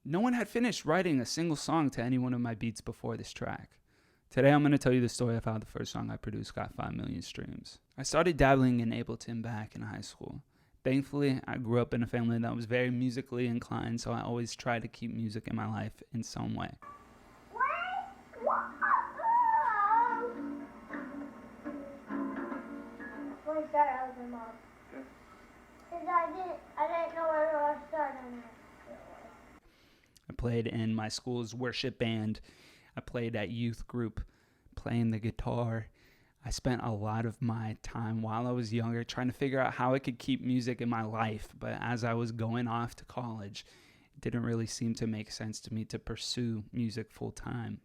No one had finished writing a single song to any one of my beats before this track. Today I'm going to tell you the story of how the first song I produced got 5 million streams. I started dabbling in Ableton back in high school. Thankfully, I grew up in a family that was very musically inclined, so I always tried to keep music in my life in some way. I played in my school's worship band. I played at youth group, playing the guitar. I spent a lot of my time while I was younger trying to figure out how I could keep music in my life. But as I was going off to college, it didn't really seem to make sense to me to pursue music full time.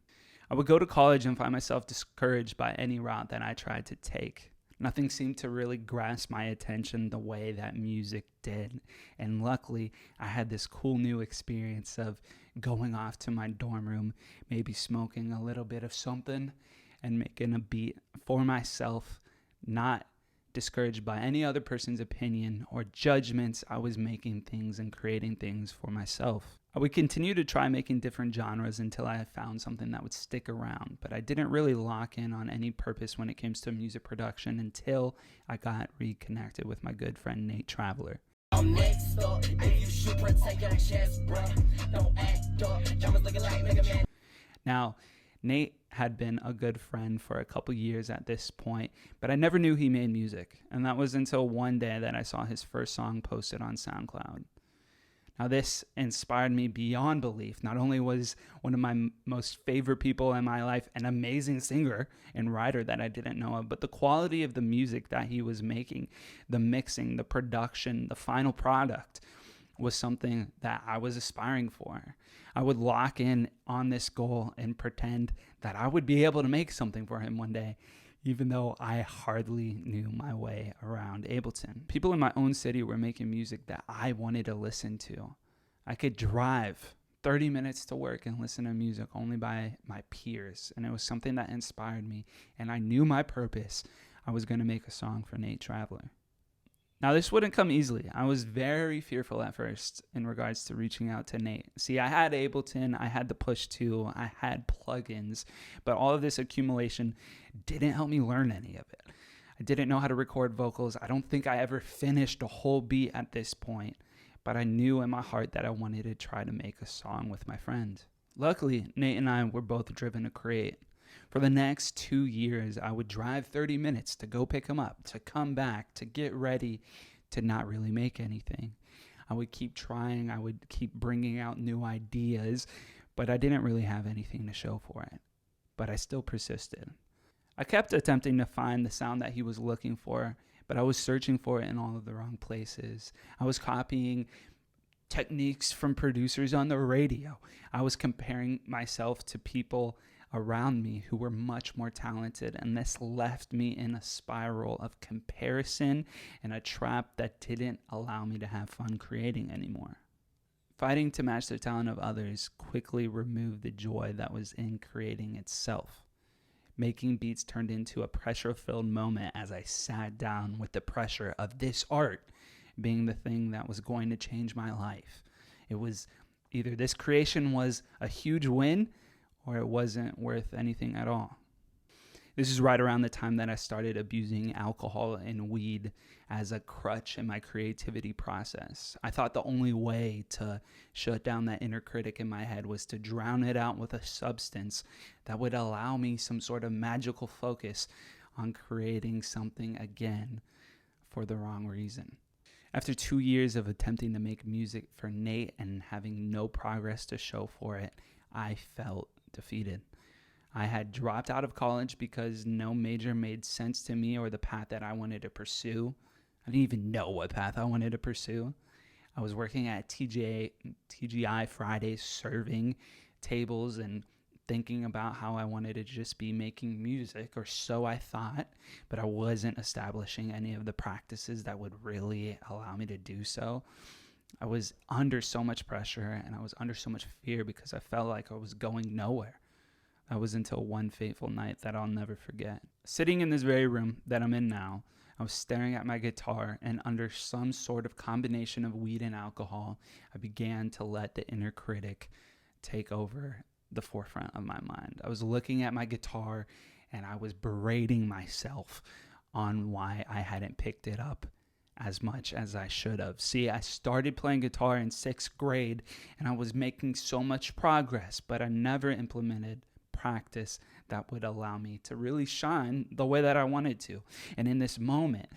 I would go to college and find myself discouraged by any route that I tried to take. Nothing seemed to really grasp my attention the way that music did. And luckily, I had this cool new experience of going off to my dorm room, maybe smoking a little bit of something and making a beat for myself, not discouraged by any other person's opinion or judgments. I was making things and creating things for myself. I would continue to try making different genres until I found something that would stick around, but I didn't really lock in on any purpose when it came to music production until I got reconnected with my good friend Nate Traveler. I'm next up. If you shoot, protect your chest, bro. Don't act up. Jumpers looking like Mega Man. Now, Nate had been a good friend for a couple years at this point, but I never knew he made music, and that was until one day that I saw his first song posted on SoundCloud. Now, this inspired me beyond belief. Not only was one of my most favorite people in my life an amazing singer and writer that I didn't know of, but the quality of the music that he was making, the mixing, the production, the final product was something that I was aspiring for. I would lock in on this goal and pretend that I would be able to make something for him one day, even though I hardly knew my way around Ableton. People in my own city were making music that I wanted to listen to. I could drive 30 minutes to work and listen to music only by my peers, and it was something that inspired me, and I knew my purpose. I was going to make a song for Nate Traveler. Now, this wouldn't come easily. I was very fearful at first in regards to reaching out to Nate. See, I had Ableton, I had the Push 2, I had plugins, but all of this accumulation didn't help me learn any of it. I didn't know how to record vocals. I don't think I ever finished a whole beat at this point, but I knew in my heart that I wanted to try to make a song with my friend. Luckily, Nate and I were both driven to create. For the next 2 years, I would drive 30 minutes to go pick him up, to come back, to get ready, to not really make anything. I would keep trying. I would keep bringing out new ideas, but I didn't really have anything to show for it. But I still persisted. I kept attempting to find the sound that he was looking for, but I was searching for it in all of the wrong places. I was copying techniques from producers on the radio. I was comparing myself to people around me who were much more talented, and this left me in a spiral of comparison and a trap that didn't allow me to have fun creating anymore. Fighting to match the talent of others quickly removed the joy that was in creating itself. Making beats turned into a pressure-filled moment as I sat down with the pressure of this art being the thing that was going to change my life. It was either this creation was a huge win or it wasn't worth anything at all. This is right around the time that I started abusing alcohol and weed as a crutch in my creativity process. I thought the only way to shut down that inner critic in my head was to drown it out with a substance that would allow me some sort of magical focus on creating something again for the wrong reason. After 2 years of attempting to make music for Nate and having no progress to show for it, I felt defeated. I had dropped out of college because no major made sense to me or the path that I wanted to pursue. I didn't even know what path I wanted to pursue. I was working at TGI Fridays, serving tables and thinking about how I wanted to just be making music, or so I thought, but I wasn't establishing any of the practices that would really allow me to do so. I was under so much pressure and I was under so much fear because I felt like I was going nowhere. That was until one fateful night that I'll never forget. Sitting in this very room that I'm in now, I was staring at my guitar, and under some sort of combination of weed and alcohol, I began to let the inner critic take over the forefront of my mind. I was looking at my guitar and I was berating myself on why I hadn't picked it up as much as I should have. See, I started playing guitar in 6th grade and I was making so much progress, but I never implemented practice that would allow me to really shine the way that I wanted to. And in this moment,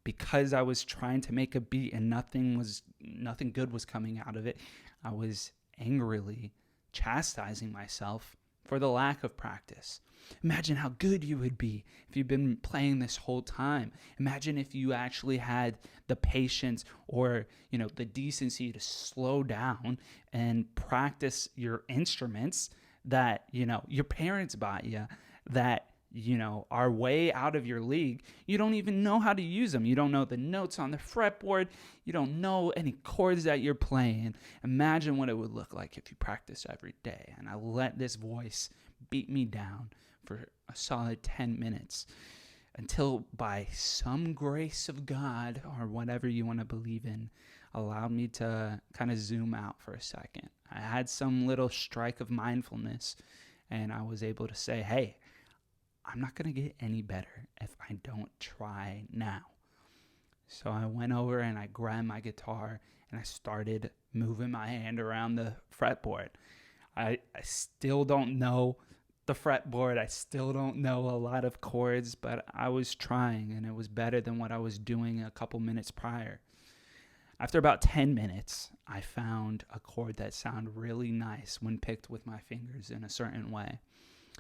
because I was trying to make a beat and nothing good was coming out of it, I was angrily chastising myself for the lack of practice. Imagine how good you would be if you've been playing this whole time. Imagine if you actually had the patience or, the decency to slow down and practice your instruments that, your parents bought you, that, are way out of your league. You don't even know how to use them. You don't know the notes on the fretboard. You don't know any chords that you're playing. Imagine what it would look like if you practice every day. And I let this voice beat me down for a solid 10 minutes until, by some grace of God or whatever you want to believe in, allowed me to kind of zoom out for a second. I had some little strike of mindfulness and I was able to say, hey, I'm not going to get any better if I don't try now. So I went over and I grabbed my guitar and I started moving my hand around the fretboard. I still don't know the fretboard. I still don't know a lot of chords, but I was trying and it was better than what I was doing a couple minutes prior. After about 10 minutes, I found a chord that sounded really nice when picked with my fingers in a certain way.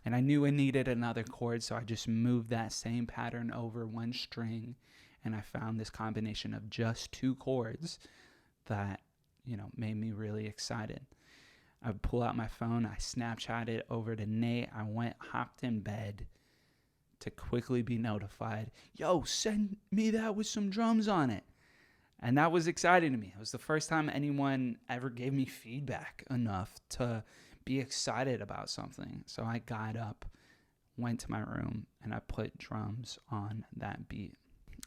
And I knew I needed another chord, so I just moved that same pattern over one string, and I found this combination of just 2 chords that, made me really excited. I would pull out my phone, I Snapchatted over to Nate, hopped in bed to quickly be notified, yo, send me that with some drums on it. And that was exciting to me. It was the first time anyone ever gave me feedback enough to be excited about something. So I got up, went to my room, and I put drums on that beat.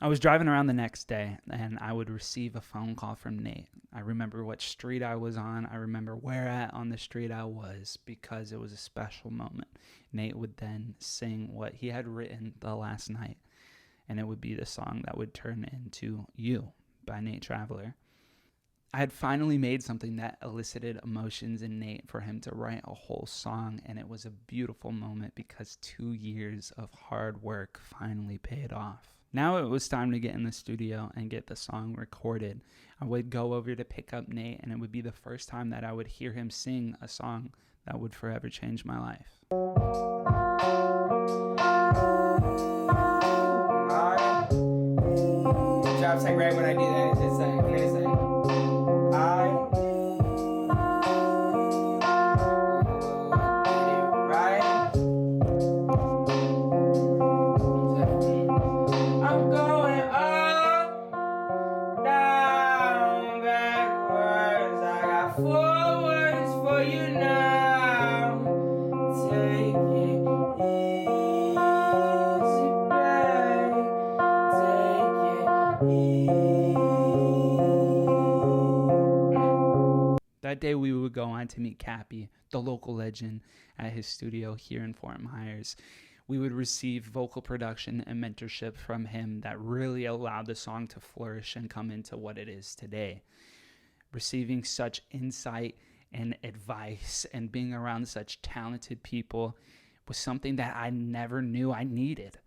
I was driving around the next day, and I would receive a phone call from Nate. I remember what street I was on. I remember where at on the street I was because it was a special moment. Nate would then sing what he had written the last night, and it would be the song that would turn into You by Nate Traveler. I had finally made something that elicited emotions in Nate for him to write a whole song, and it was a beautiful moment because 2 years of hard work finally paid off. Now it was time to get in the studio and get the song recorded. I would go over to pick up Nate, and it would be the first time that I would hear him sing a song that would forever change my life. It's like right when I do that, it's like, when I say, I'm going up, down, backwards. I got forwards for you now. Take it easy, babe. Take it easy. That day we would go on to meet Capi, the local legend, at his studio here in Fort Myers. We would receive vocal production and mentorship from him that really allowed the song to flourish and come into what it is today. Receiving such insight and advice and being around such talented people was something that I never knew I needed.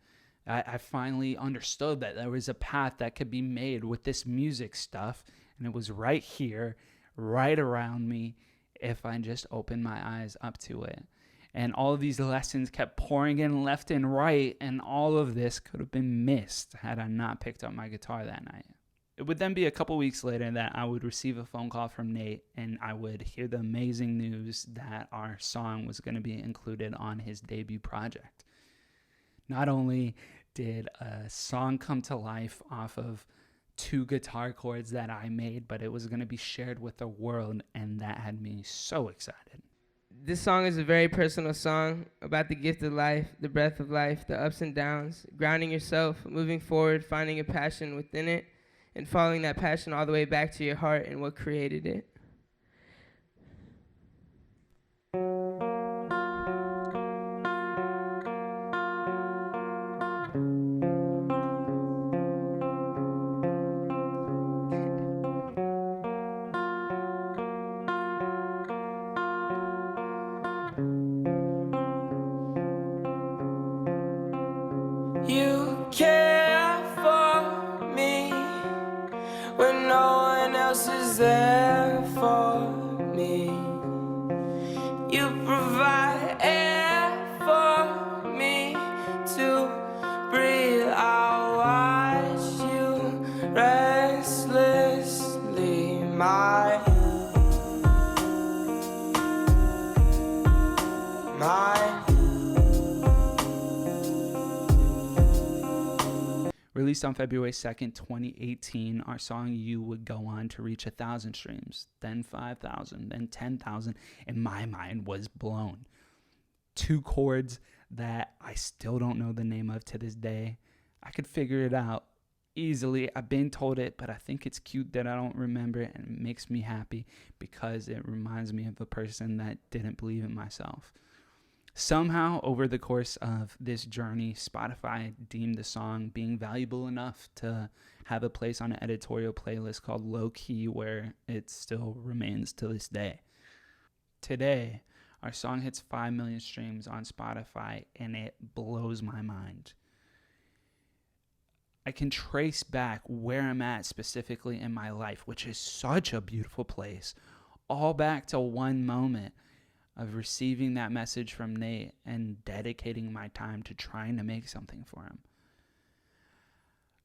I finally understood that there was a path that could be made with this music stuff, and it was right here, right around me, if I just opened my eyes up to it. And all of these lessons kept pouring in left and right, and all of this could have been missed had I not picked up my guitar that night. It would then be a couple weeks later that I would receive a phone call from Nate, and I would hear the amazing news that our song was going to be included on his debut project. Not only did a song come to life off of 2 guitar chords that I made, but it was going to be shared with the world, and that had me so excited. This song is a very personal song about the gift of life, the breath of life, the ups and downs, grounding yourself, moving forward, finding a passion within it, and following that passion all the way back to your heart and what created it. You care for me when no one else is there for me. You provide air for me to breathe. I'll watch you restlessly, my Released on February 2nd, 2018, our song You would go on to reach 1,000 streams, then 5,000, then 10,000, and my mind was blown. 2 chords that I still don't know the name of to this day. I could figure it out easily. I've been told it, but I think it's cute that I don't remember it, and it makes me happy because it reminds me of a person that didn't believe in myself. Somehow, over the course of this journey, Spotify deemed the song being valuable enough to have a place on an editorial playlist called Low Key, where it still remains to this day. Today, our song hits 5 million streams on Spotify, and it blows my mind. I can trace back where I'm at specifically in my life, which is such a beautiful place, all back to one moment of receiving that message from Nate and dedicating my time to trying to make something for him.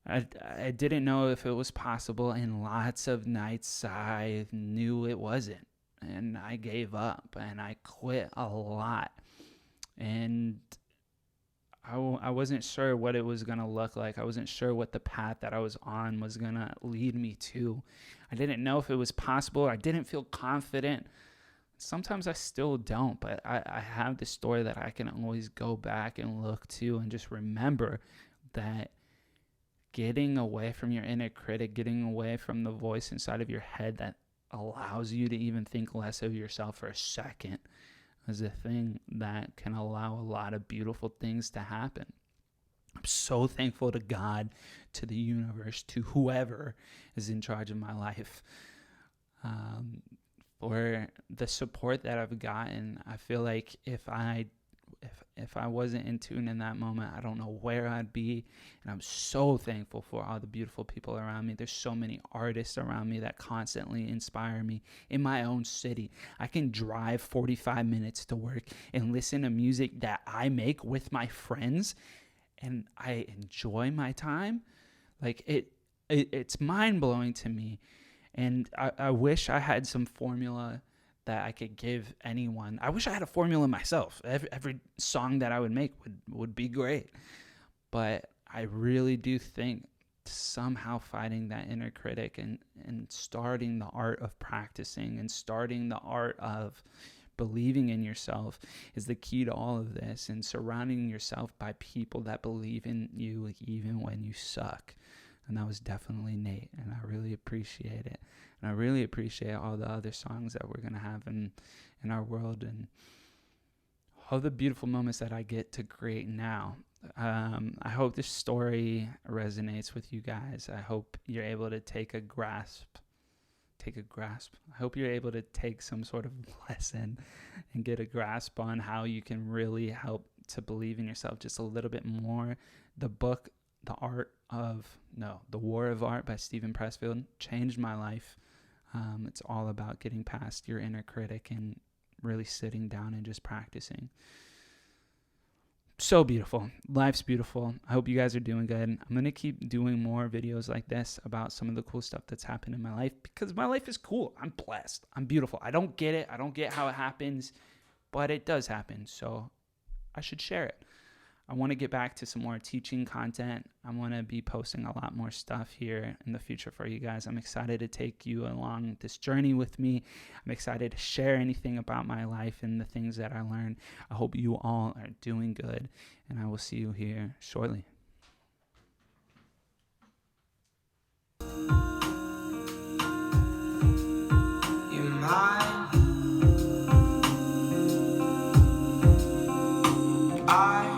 I didn't know if it was possible, and lots of nights I knew it wasn't. And I gave up, and I quit a lot. And I wasn't sure what it was going to look like. I wasn't sure what the path that I was on was going to lead me to. I didn't know if it was possible. I didn't feel confident. Sometimes I still don't, but I have this story that I can always go back and look to and just remember that getting away from your inner critic, getting away from the voice inside of your head that allows you to even think less of yourself for a second is a thing that can allow a lot of beautiful things to happen. I'm so thankful to God, to the universe, to whoever is in charge of my life. For the support that I've gotten. I feel like if I wasn't in tune in that moment, I don't know where I'd be. And I'm so thankful for all the beautiful people around me. There's so many artists around me that constantly inspire me. In my own city, I can drive 45 minutes to work and listen to music that I make with my friends, and I enjoy my time. Like it's mind-blowing to me. And I wish I had some formula that I could give anyone. I wish I had a formula myself. Every song that I would make would be great. But I really do think somehow fighting that inner critic and starting the art of practicing and starting the art of believing in yourself is the key to all of this, and surrounding yourself by people that believe in you even when you suck. And that was definitely Nate, and I really appreciate it. And I really appreciate all the other songs that we're going to have in our world, and all the beautiful moments that I get to create now. I hope this story resonates with you guys. I hope you're able to take a grasp. I hope you're able to take some sort of lesson and get a grasp on how you can really help to believe in yourself just a little bit more. The book, The War of Art by Stephen Pressfield changed my life. It's all about getting past your inner critic and really sitting down and just practicing. So beautiful. Life's beautiful. I hope you guys are doing good. I'm going to keep doing more videos like this about some of the cool stuff that's happened in my life, because my life is cool. I'm blessed. I'm beautiful. I don't get it. I don't get how it happens, but it does happen. So I should share it. I want to get back to some more teaching content. I want to be posting a lot more stuff here in the future for you guys. I'm excited to take you along this journey with me. I'm excited to share anything about my life and the things that I learned. I hope you all are doing good, and I will see you here shortly. You're mine. I